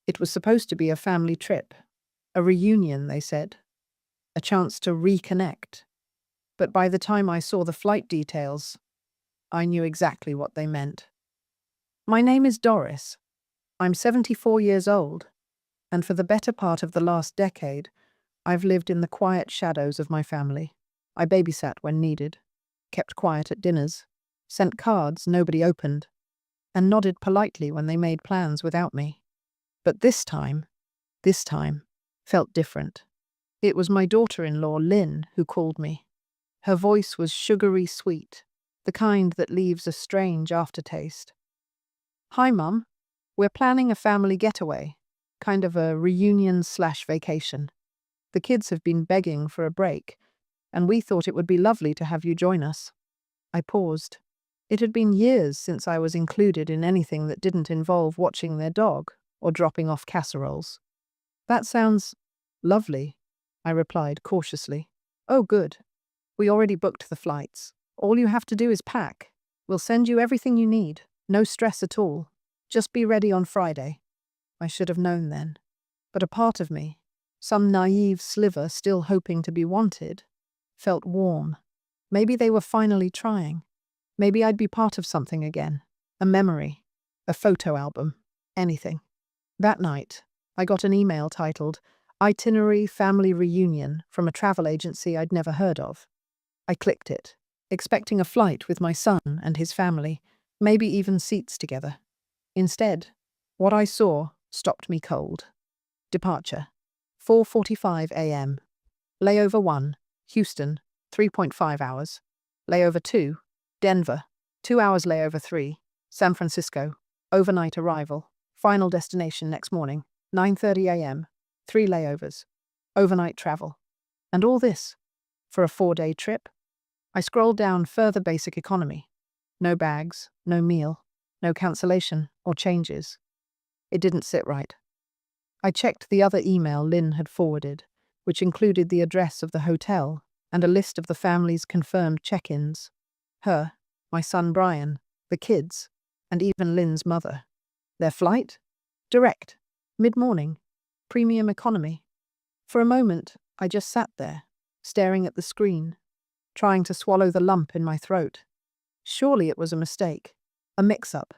It was supposed to be a family trip, a reunion, they said, a chance to reconnect. But by the time I saw the flight details, I knew exactly what they meant. My name is Doris. I'm 74 years old, and for the better part of the last decade, I've lived in the quiet shadows of my family. I babysat when needed, kept quiet at dinners, sent cards nobody opened, and nodded politely when they made plans without me. But this time, felt different. It was my daughter-in-law, Lynn, who called me. Her voice was sugary sweet, the kind that leaves a strange aftertaste. "Hi, Mum. We're planning a family getaway, kind of a reunion/vacation. The kids have been begging for a break, and we thought it would be lovely to have you join us." I paused. It had been years since I was included in anything that didn't involve watching their dog or dropping off casseroles. "That sounds lovely," I replied cautiously. "Oh, good. We already booked the flights. All you have to do is pack. We'll send you everything you need. No stress at all. Just be ready on Friday." I should have known then. But a part of me, some naive sliver still hoping to be wanted, felt warm. Maybe they were finally trying. Maybe I'd be part of something again. A memory, a photo album, anything. That night, I got an email titled "Itinerary Family Reunion" from a travel agency I'd never heard of. I clicked it, expecting a flight with my son and his family, maybe even seats together. Instead, what I saw stopped me cold. Departure, 4:45 a.m. Layover 1, Houston, 3.5 hours. Layover 2, Denver, 2 hours. Layover 3, San Francisco, overnight arrival. Final destination next morning, 9:30 a.m., 3 layovers. Overnight travel. And all this for a 4-day trip? I scrolled down further. Basic economy. No bags, no meal, no cancellation or changes. It didn't sit right. I checked the other email Lynn had forwarded, which included the address of the hotel and a list of the family's confirmed check-ins. Her, my son Brian, the kids, and even Lynn's mother. Their flight? Direct. Mid-morning. Premium economy. For a moment, I just sat there, staring at the screen, trying to swallow the lump in my throat. Surely it was a mistake. A mix-up.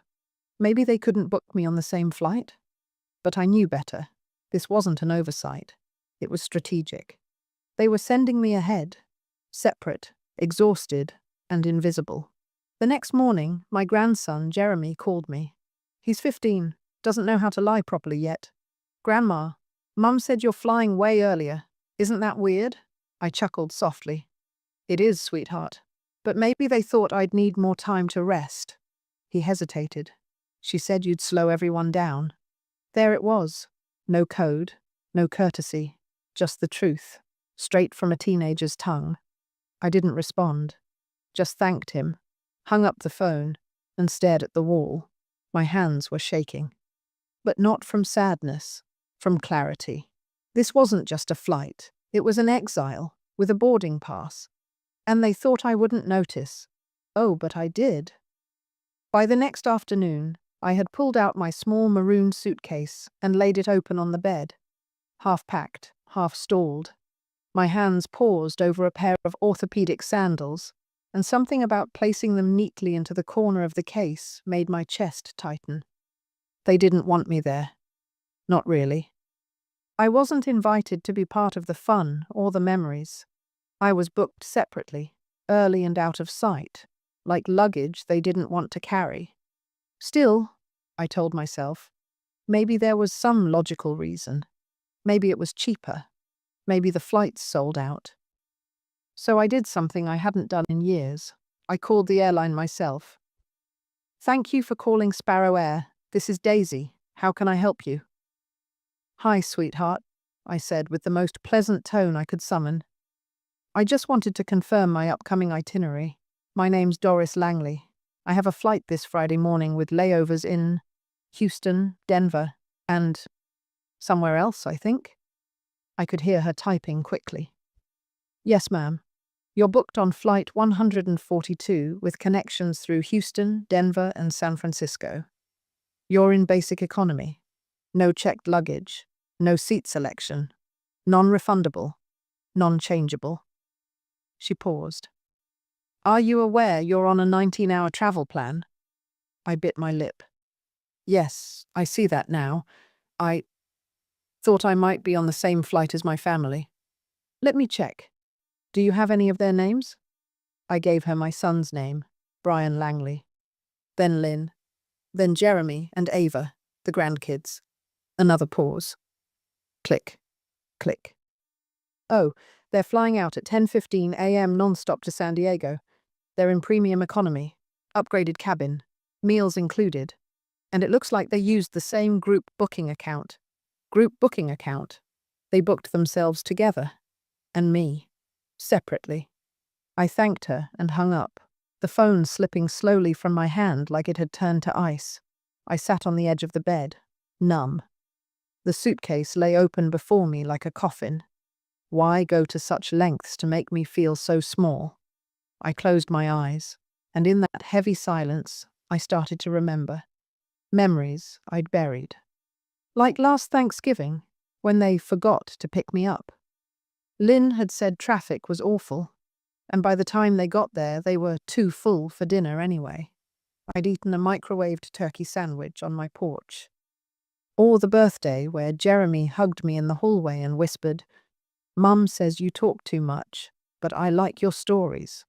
Maybe they couldn't book me on the same flight? But I knew better. This wasn't an oversight. It was strategic. They were sending me ahead, separate, exhausted, and invisible. The next morning, my grandson, Jeremy, called me. He's 15, doesn't know how to lie properly yet. "Grandma, Mum said you're flying way earlier. Isn't that weird?" I chuckled softly. "It is, sweetheart. But maybe they thought I'd need more time to rest." He hesitated. "She said you'd slow everyone down." There it was. No code, no courtesy, just the truth, straight from a teenager's tongue. I didn't respond, just thanked him, hung up the phone, and stared at the wall. My hands were shaking. But not from sadness, from clarity. This wasn't just a flight. It was an exile, with a boarding pass. And they thought I wouldn't notice. Oh, but I did. By the next afternoon, I had pulled out my small maroon suitcase and laid it open on the bed. Half packed, half stalled. My hands paused over a pair of orthopedic sandals, and something about placing them neatly into the corner of the case made my chest tighten. They didn't want me there. Not really. I wasn't invited to be part of the fun or the memories. I was booked separately, early and out of sight, like luggage they didn't want to carry. Still, I told myself, maybe there was some logical reason. Maybe it was cheaper. Maybe the flights sold out. So I did something I hadn't done in years. I called the airline myself. "Thank you for calling Sparrow Air. This is Daisy. How can I help you?" "Hi, sweetheart," I said with the most pleasant tone I could summon. "I just wanted to confirm my upcoming itinerary. My name's Doris Langley. I have a flight this Friday morning with layovers in Houston, Denver, and somewhere else, I think." I could hear her typing quickly. "Yes, ma'am. You're booked on flight 142 with connections through Houston, Denver, and San Francisco. You're in basic economy." No checked luggage. No seat selection. Non-refundable. Non-changeable. She paused. Are you aware you're on a 19-hour travel plan? I bit my lip. Yes, I see that now. I thought I might be on the same flight as my family. Let me check. Do you have any of their names? I gave her my son's name, Brian Langley. Then Lynn. Then Jeremy and Ava, the grandkids. Another pause. Click. Click. Oh, they're flying out at 10:15 a.m. non-stop to San Diego. They're in premium economy, upgraded cabin, meals included. And it looks like they used the same group booking account. Group booking account. They booked themselves together. And me. Separately. I thanked her and hung up, the phone slipping slowly from my hand like it had turned to ice. I sat on the edge of the bed, numb. The suitcase lay open before me like a coffin. Why go to such lengths to make me feel so small? I closed my eyes, and in that heavy silence, I started to remember. Memories I'd buried. Like last Thanksgiving, when they forgot to pick me up. Lynn had said traffic was awful, and by the time they got there, they were too full for dinner anyway. I'd eaten a microwaved turkey sandwich on my porch. Or the birthday where Jeremy hugged me in the hallway and whispered, "Mum says you talk too much, but I like your stories."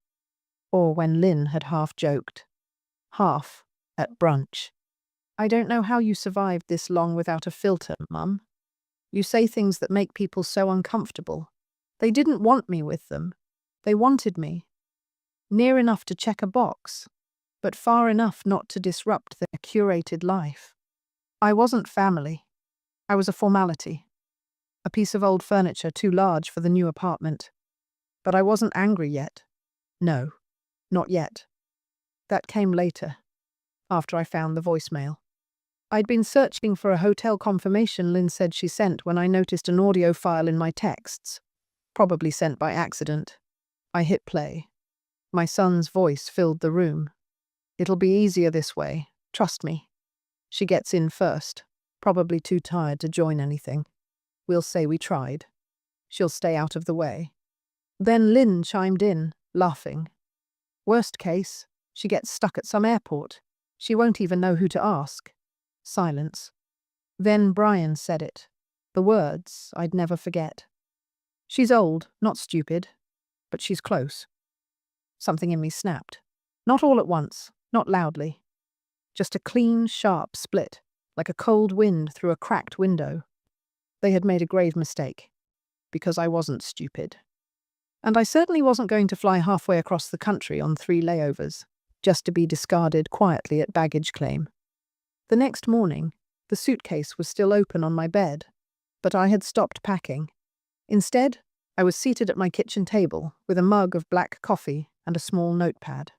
Or when Lynn had half joked. Half, at brunch. I don't know how you survived this long without a filter, Mum. You say things that make people so uncomfortable. They didn't want me with them. They wanted me. Near enough to check a box, but far enough not to disrupt their curated life. I wasn't family. I was a formality. A piece of old furniture too large for the new apartment. But I wasn't angry yet. No, not yet. That came later, after I found the voicemail. I'd been searching for a hotel confirmation Lynn said she sent when I noticed an audio file in my texts, probably sent by accident. I hit play. My son's voice filled the room. It'll be easier this way, trust me. She gets in first, probably too tired to join anything. We'll say we tried. She'll stay out of the way. Then Lynn chimed in, laughing. Worst case, she gets stuck at some airport. She won't even know who to ask. Silence. Then Brian said it. The words I'd never forget. She's old, not stupid, but she's close. Something in me snapped. Not all at once, not loudly. Just a clean, sharp split, like a cold wind through a cracked window. They had made a grave mistake, because I wasn't stupid. And I certainly wasn't going to fly halfway across the country on 3 layovers, just to be discarded quietly at baggage claim. The next morning, the suitcase was still open on my bed, but I had stopped packing. Instead, I was seated at my kitchen table with a mug of black coffee and a small notepad.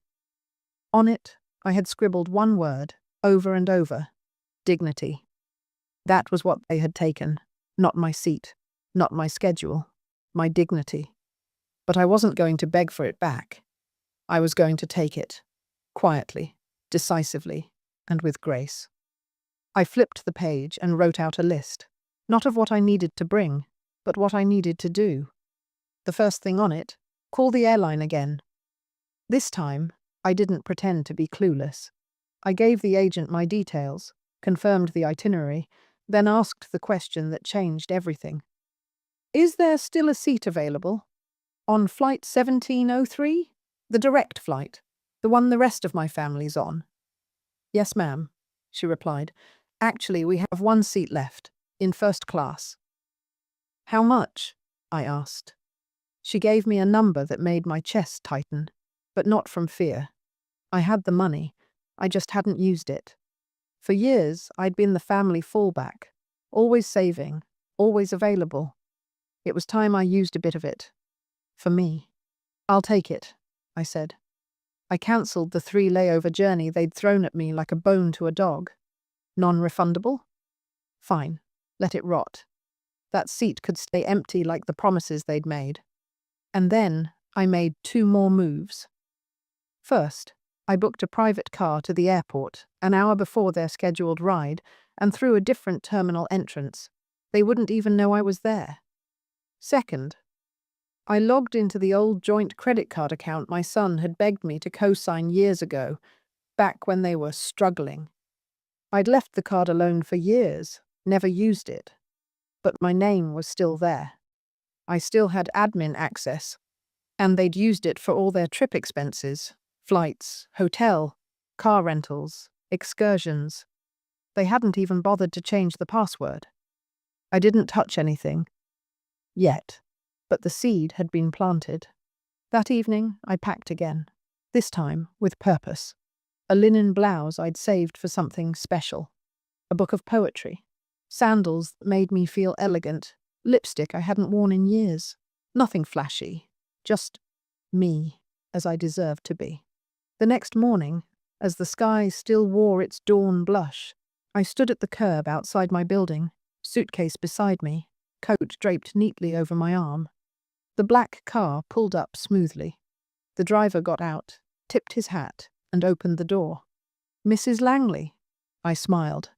On it, I had scribbled one word, over and over, dignity. That was what they had taken, not my seat, not my schedule, my dignity. But I wasn't going to beg for it back. I was going to take it, quietly, decisively, and with grace. I flipped the page and wrote out a list, not of what I needed to bring, but what I needed to do. The first thing on it, call the airline again. This time, I didn't pretend to be clueless. I gave the agent my details, confirmed the itinerary, then asked the question that changed everything. Is there still a seat available? On flight 1703? The direct flight, the one the rest of my family's on. Yes, ma'am, she replied. Actually, we have one seat left, in first class. How much? I asked. She gave me a number that made my chest tighten, but not from fear. I had the money, I just hadn't used it. For years, I'd been the family fallback, always saving, always available. It was time I used a bit of it. For me. I'll take it, I said. I cancelled the 3 layover journey they'd thrown at me like a bone to a dog. Non-refundable? Fine, let it rot. That seat could stay empty like the promises they'd made. And then I made 2 more moves. First, I booked a private car to the airport an hour before their scheduled ride and through a different terminal entrance. They wouldn't even know I was there. Second, I logged into the old joint credit card account my son had begged me to co-sign years ago, back when they were struggling. I'd left the card alone for years, never used it, but my name was still there. I still had admin access, and they'd used it for all their trip expenses, flights, hotel, car rentals, excursions. They hadn't even bothered to change the password. I didn't touch anything. Yet. But the seed had been planted. That evening, I packed again. This time, with purpose. A linen blouse I'd saved for something special. A book of poetry. Sandals that made me feel elegant. Lipstick I hadn't worn in years. Nothing flashy. Just me, as I deserved to be. The next morning, as the sky still wore its dawn blush, I stood at the curb outside my building, suitcase beside me, coat draped neatly over my arm. The black car pulled up smoothly. The driver got out, tipped his hat, and opened the door. "Mrs. Langley?" I smiled.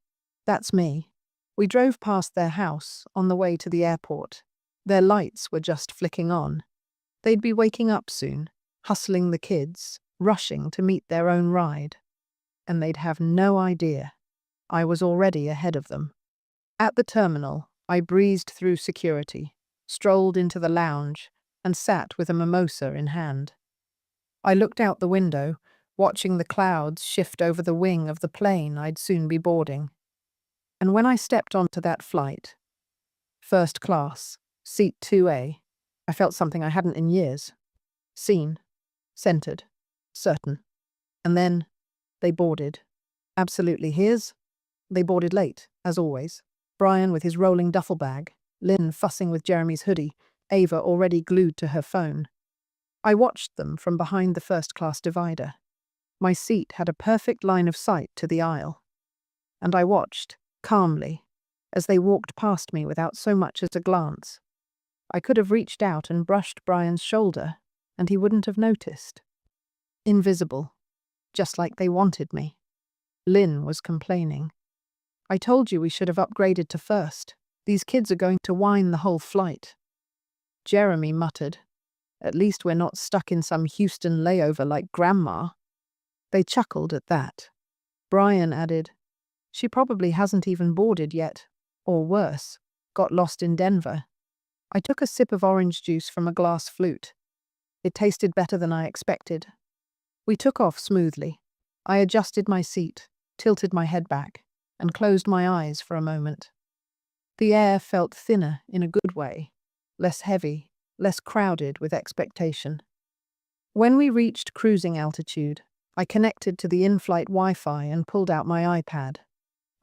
"That's me." We drove past their house on the way to the airport. Their lights were just flicking on. They'd be waking up soon, hustling the kids, rushing to meet their own ride. And they'd have no idea. I was already ahead of them. At the terminal, I breezed through security, strolled into the lounge, and sat with a mimosa in hand. I looked out the window, watching the clouds shift over the wing of the plane I'd soon be boarding. And when I stepped onto that flight, first class, seat 2A, I felt something I hadn't in years. Seen, centered, certain. And then they boarded. Absolutely his. They boarded late, as always. Brian with his rolling duffel bag, Lynn fussing with Jeremy's hoodie, Ava already glued to her phone. I watched them from behind the first-class divider. My seat had a perfect line of sight to the aisle. And I watched, calmly, as they walked past me without so much as a glance. I could have reached out and brushed Brian's shoulder, and he wouldn't have noticed. Invisible, just like they wanted me. Lynn was complaining. "I told you we should have upgraded to first. These kids are going to whine the whole flight." Jeremy muttered, "At least we're not stuck in some Houston layover like Grandma." They chuckled at that. Brian added, "She probably hasn't even boarded yet, or worse, got lost in Denver." I took a sip of orange juice from a glass flute. It tasted better than I expected. We took off smoothly. I adjusted my seat, tilted my head back, and closed my eyes for a moment. The air felt thinner in a good way, less heavy, less crowded with expectation. When we reached cruising altitude, I connected to the in-flight Wi-Fi and pulled out my iPad.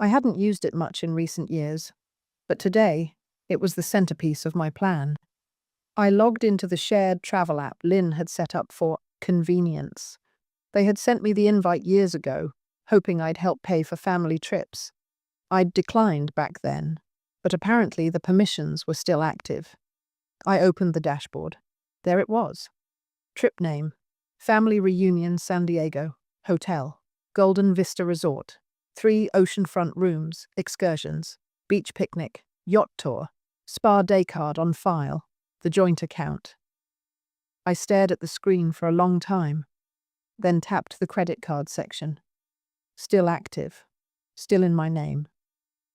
I hadn't used it much in recent years, but today it was the centerpiece of my plan. I logged into the shared travel app Lynn had set up for convenience. They had sent me the invite years ago, hoping I'd help pay for family trips. I'd declined back then, but apparently the permissions were still active. I opened the dashboard. There it was. Trip name: Family Reunion San Diego, Hotel, Golden Vista Resort, 3 oceanfront rooms, excursions, beach picnic, yacht tour, spa day card on file, the joint account. I stared at the screen for a long time, then tapped the credit card section. Still active, still in my name.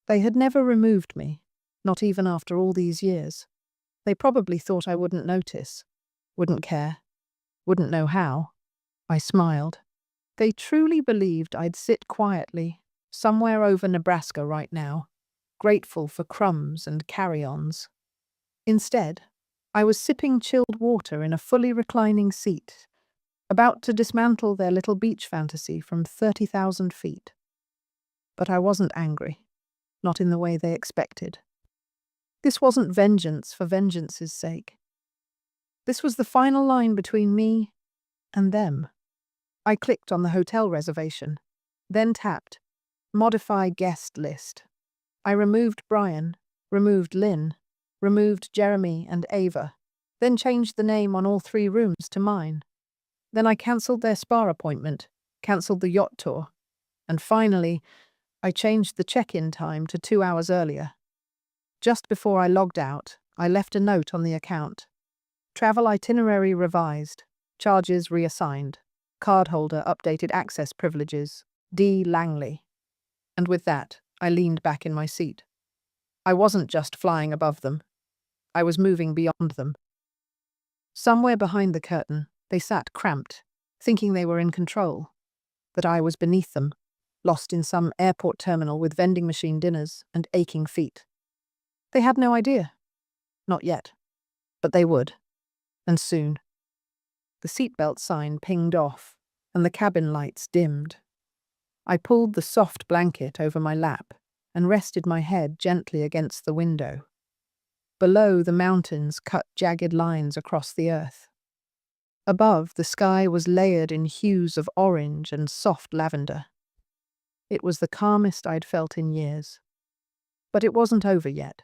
They had never removed me, not even after all these years. They probably thought I wouldn't notice, wouldn't care, wouldn't know how. I smiled. They truly believed I'd sit quietly, somewhere over Nebraska right now, grateful for crumbs and carry-ons. Instead, I was sipping chilled water in a fully reclining seat, about to dismantle their little beach fantasy from 30,000 feet. But I wasn't angry, not in the way they expected. This wasn't vengeance for vengeance's sake. This was the final line between me and them. I clicked on the hotel reservation, then tapped Modify Guest List. I removed Brian, removed Lynn, removed Jeremy and Ava, then changed the name on all 3 rooms to mine. Then I cancelled their spa appointment, cancelled the yacht tour, and finally, I changed the check-in time to 2 hours earlier. Just before I logged out, I left a note on the account. Travel itinerary revised, charges reassigned, cardholder updated access privileges, D. Langley. And with that, I leaned back in my seat. I wasn't just flying above them. I was moving beyond them. Somewhere behind the curtain, they sat cramped, thinking they were in control. But I was beneath them, lost in some airport terminal with vending machine dinners and aching feet. They had no idea. Not yet. But they would. And soon. The seatbelt sign pinged off, and the cabin lights dimmed. I pulled the soft blanket over my lap and rested my head gently against the window. Below, the mountains cut jagged lines across the earth. Above, the sky was layered in hues of orange and soft lavender. It was the calmest I'd felt in years. But it wasn't over yet.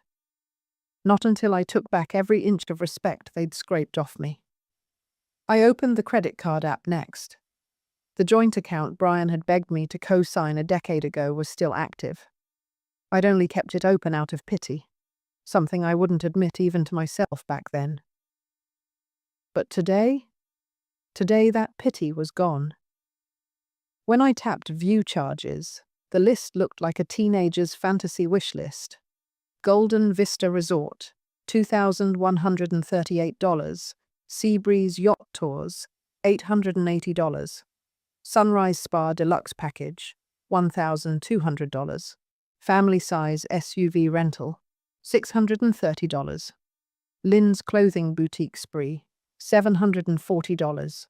Not until I took back every inch of respect they'd scraped off me. I opened the credit card app next. The joint account Brian had begged me to co-sign a decade ago was still active. I'd only kept it open out of pity, something I wouldn't admit even to myself back then. But today that pity was gone. When I tapped View Charges, the list looked like a teenager's fantasy wish list. Golden Vista Resort, $2,138. Seabreeze Yacht Tours, $880. Sunrise Spa Deluxe Package, $1,200. Family Size SUV Rental, $630. Lynn's Clothing Boutique Spree, $740.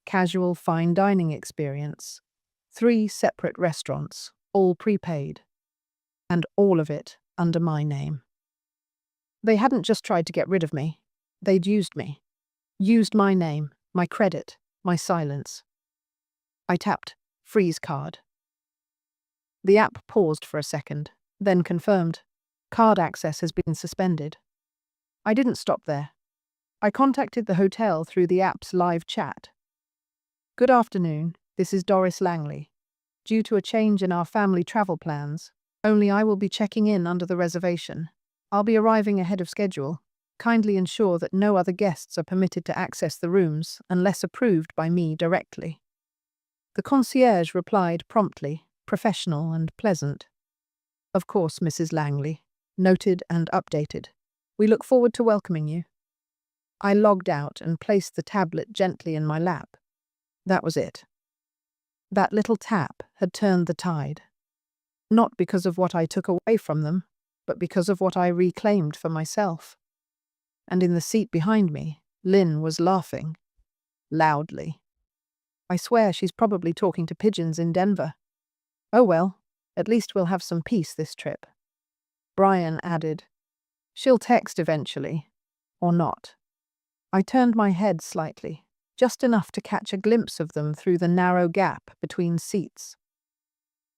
Casual Fine Dining Experience, 3 separate restaurants, all prepaid. And all of it under my name. They hadn't just tried to get rid of me, they'd used me. Used my name, my credit, my silence. I tapped Freeze Card. The app paused for a second, then confirmed. Card access has been suspended. I didn't stop there. I contacted the hotel through the app's live chat. Good afternoon, this is Doris Langley. Due to a change in our family travel plans, only I will be checking in under the reservation. I'll be arriving ahead of schedule. Kindly ensure that no other guests are permitted to access the rooms unless approved by me directly. The concierge replied promptly, professional and pleasant. Of course, Mrs. Langley. Noted and updated. We look forward to welcoming you. I logged out and placed the tablet gently in my lap. That was it. That little tap had turned the tide. Not because of what I took away from them, but because of what I reclaimed for myself. And in the seat behind me, Lynn was laughing. Loudly. I swear she's probably talking to pigeons in Denver. Oh well, at least we'll have some peace this trip. Brian added, She'll text eventually. Or not. I turned my head slightly, just enough to catch a glimpse of them through the narrow gap between seats.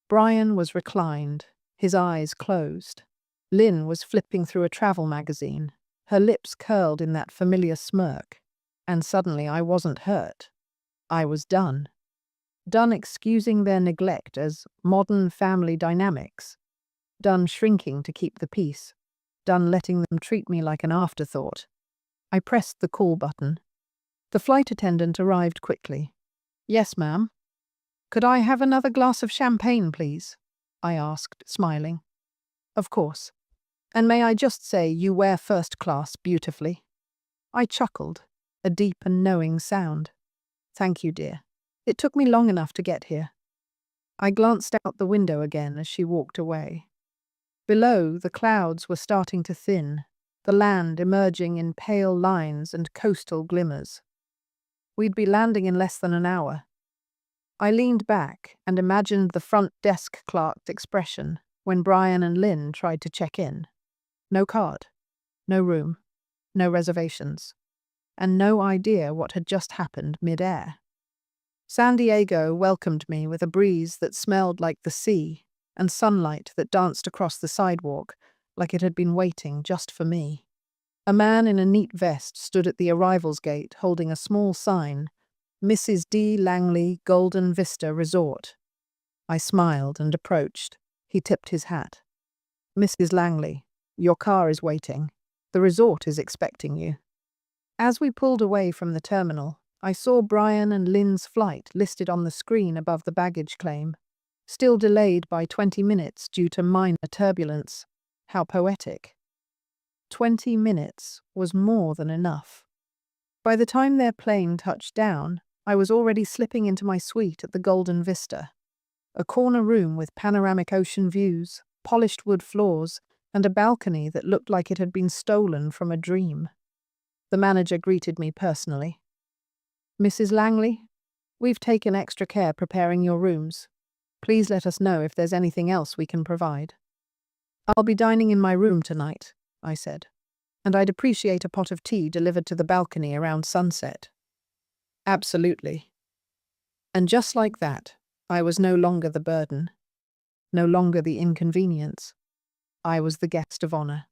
Brian was reclined, his eyes closed. Lynn was flipping through a travel magazine, her lips curled in that familiar smirk. And suddenly I wasn't hurt. I was done. Done excusing their neglect as modern family dynamics. Done shrinking to keep the peace. Done letting them treat me like an afterthought. I pressed the call button. The flight attendant arrived quickly. Yes, ma'am. Could I have another glass of champagne, please? I asked, smiling. Of course. And may I just say you wear first class beautifully? I chuckled, a deep and knowing sound. Thank you, dear. It took me long enough to get here. I glanced out the window again as she walked away. Below, the clouds were starting to thin, the land emerging in pale lines and coastal glimmers. We'd be landing in less than an hour. I leaned back and imagined the front desk clerk's expression when Brian and Lynn tried to check in. No card, no room, no reservations, and no idea what had just happened mid-air. San Diego welcomed me with a breeze that smelled like the sea and sunlight that danced across the sidewalk like it had been waiting just for me. A man in a neat vest stood at the arrivals gate holding a small sign, Mrs. D. Langley, Golden Vista Resort. I smiled and approached. He tipped his hat. Mrs. Langley, your car is waiting. The resort is expecting you. As we pulled away from the terminal, I saw Brian and Lynn's flight listed on the screen above the baggage claim. Still delayed by 20 minutes due to minor turbulence. How poetic. 20 minutes was more than enough. By the time their plane touched down, I was already slipping into my suite at the Golden Vista. A corner room with panoramic ocean views, polished wood floors, and a balcony that looked like it had been stolen from a dream. The manager greeted me personally. Mrs. Langley, we've taken extra care preparing your rooms. Please let us know if there's anything else we can provide. I'll be dining in my room tonight, I said, and I'd appreciate a pot of tea delivered to the balcony around sunset. Absolutely. And just like that, I was no longer the burden, no longer the inconvenience. I was the guest of honor.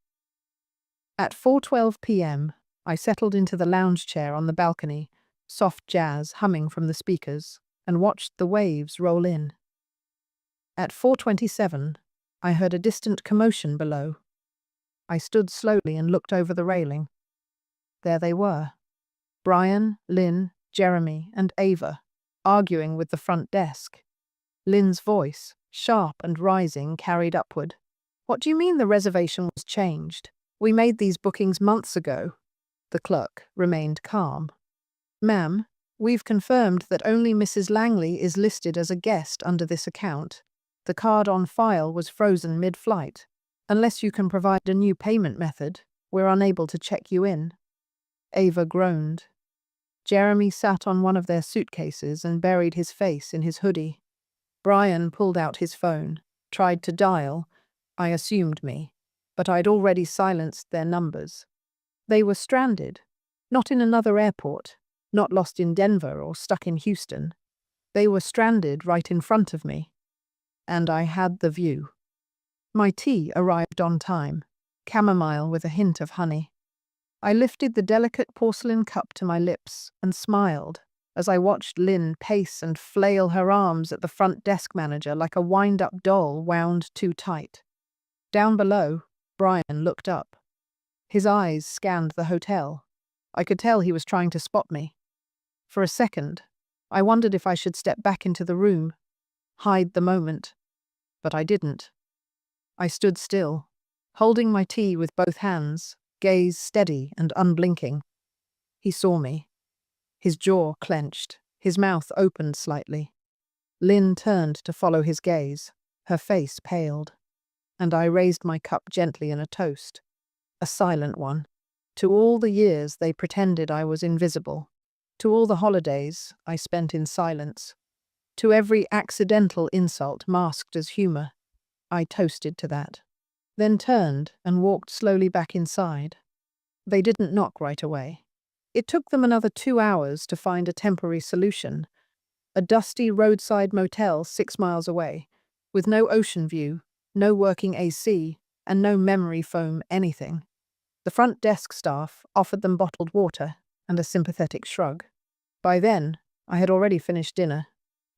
At 4:12 p.m., I settled into the lounge chair on the balcony, soft jazz humming from the speakers, and watched the waves roll in. At 4:27, I heard a distant commotion below. I stood slowly and looked over the railing. There they were. Brian, Lynn, Jeremy, and Ava, arguing with the front desk. Lynn's voice, sharp and rising, carried upward. What do you mean the reservation was changed? We made these bookings months ago. The clerk remained calm. Ma'am, we've confirmed that only Mrs. Langley is listed as a guest under this account. The card on file was frozen mid-flight. Unless you can provide a new payment method, we're unable to check you in. Ava groaned. Jeremy sat on one of their suitcases and buried his face in his hoodie. Brian pulled out his phone, tried to dial. I assumed me, but I'd already silenced their numbers. They were stranded, not in another airport, not lost in Denver or stuck in Houston. They were stranded right in front of me. And I had the view. My tea arrived on time, chamomile with a hint of honey. I lifted the delicate porcelain cup to my lips and smiled as I watched Lynn pace and flail her arms at the front desk manager like a wind-up doll wound too tight. Down below, Brian looked up. His eyes scanned the hotel. I could tell he was trying to spot me. For a second, I wondered if I should step back into the room, hide the moment. But I didn't. I stood still, holding my tea with both hands, gaze steady and unblinking. He saw me. His jaw clenched, his mouth opened slightly. Lynn turned to follow his gaze. Her face paled. And I raised my cup gently in a toast. A silent one. To all the years they pretended I was invisible. To all the holidays I spent in silence. To every accidental insult masked as humor. I toasted to that. Then turned and walked slowly back inside. They didn't knock right away. It took them another 2 hours to find a temporary solution. A dusty roadside motel 6 miles away, with no ocean view, no working AC, and no memory foam anything. The front desk staff offered them bottled water and a sympathetic shrug. By then, I had already finished dinner.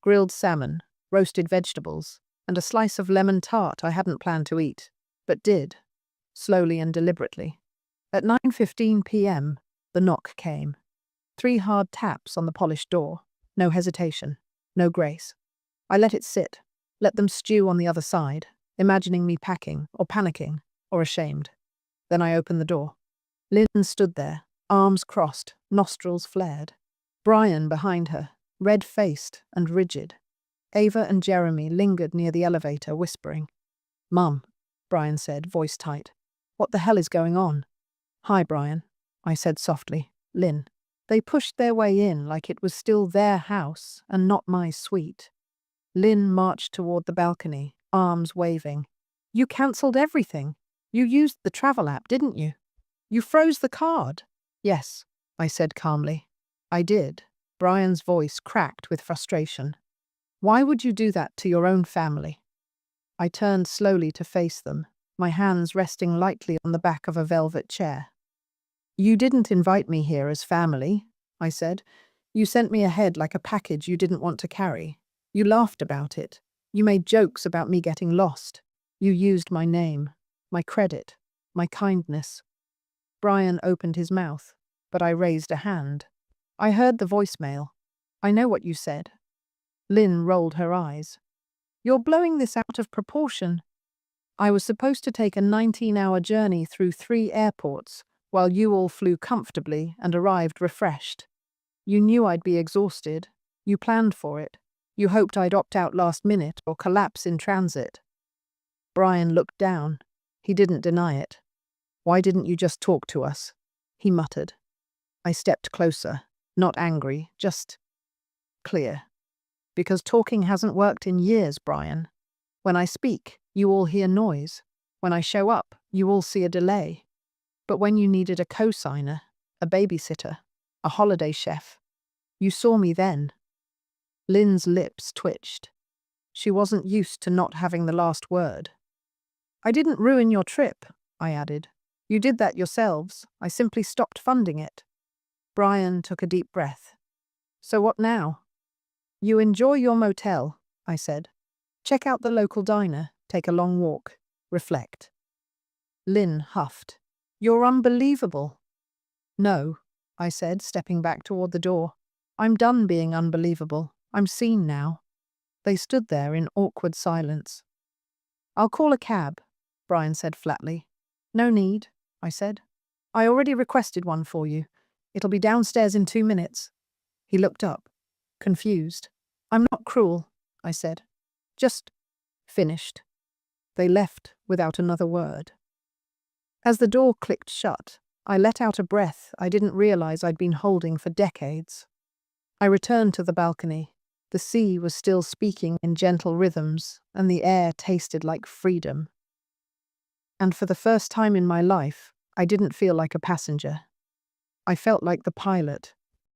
Grilled salmon, roasted vegetables, and a slice of lemon tart I hadn't planned to eat, but did, slowly and deliberately. At 9:15 p.m., the knock came. 3 hard taps on the polished door. No hesitation, no grace. I let it sit, let them stew on the other side, imagining me packing, or panicking, or ashamed. Then I opened the door. Lynn stood there, arms crossed, nostrils flared. Brian behind her, red-faced and rigid. Ava and Jeremy lingered near the elevator, whispering. "Mum," Brian said, voice tight. "What the hell is going on?" "Hi, Brian," I said softly. "Lynn." They pushed their way in like it was still their house and not my suite. Lynn marched toward the balcony, arms waving. "You cancelled everything. You used the travel app, didn't you? You froze the card." "Yes," I said calmly. "I did." Brian's voice cracked with frustration. "Why would you do that to your own family?" I turned slowly to face them, my hands resting lightly on the back of a velvet chair. "You didn't invite me here as family," I said. You sent me ahead like a package you didn't want to carry. You laughed about it. You made jokes about me getting lost. You used my name, my credit, my kindness. Brian opened his mouth, but I raised a hand. I heard the voicemail. I know what you said. Lynn rolled her eyes. You're blowing this out of proportion. I was supposed to take a 19-hour journey through 3 airports, while you all flew comfortably and arrived refreshed. You knew I'd be exhausted. You planned for it. You hoped I'd opt out last minute or collapse in transit. Brian looked down. He didn't deny it. Why didn't you just talk to us? He muttered. I stepped closer, not angry, just clear. Because talking hasn't worked in years, Brian. When I speak, you all hear noise. When I show up, you all see a delay. But when you needed a co-signer, a babysitter, a holiday chef, you saw me then. Lynn's lips twitched. She wasn't used to not having the last word. I didn't ruin your trip, I added. You did that yourselves. I simply stopped funding it. Brian took a deep breath. So what now? You enjoy your motel, I said. Check out the local diner, take a long walk, reflect. Lynn huffed. You're unbelievable. No, I said, stepping back toward the door. I'm done being unbelievable. I'm seen now. They stood there in awkward silence. I'll call a cab, Brian said flatly. No need, I said. I already requested one for you. It'll be downstairs in 2 minutes. He looked up, confused. I'm not cruel, I said. Just finished. They left without another word. As the door clicked shut, I let out a breath I didn't realize I'd been holding for decades. I returned to the balcony. The sea was still speaking in gentle rhythms, and the air tasted like freedom. And for the first time in my life, I didn't feel like a passenger. I felt like the pilot,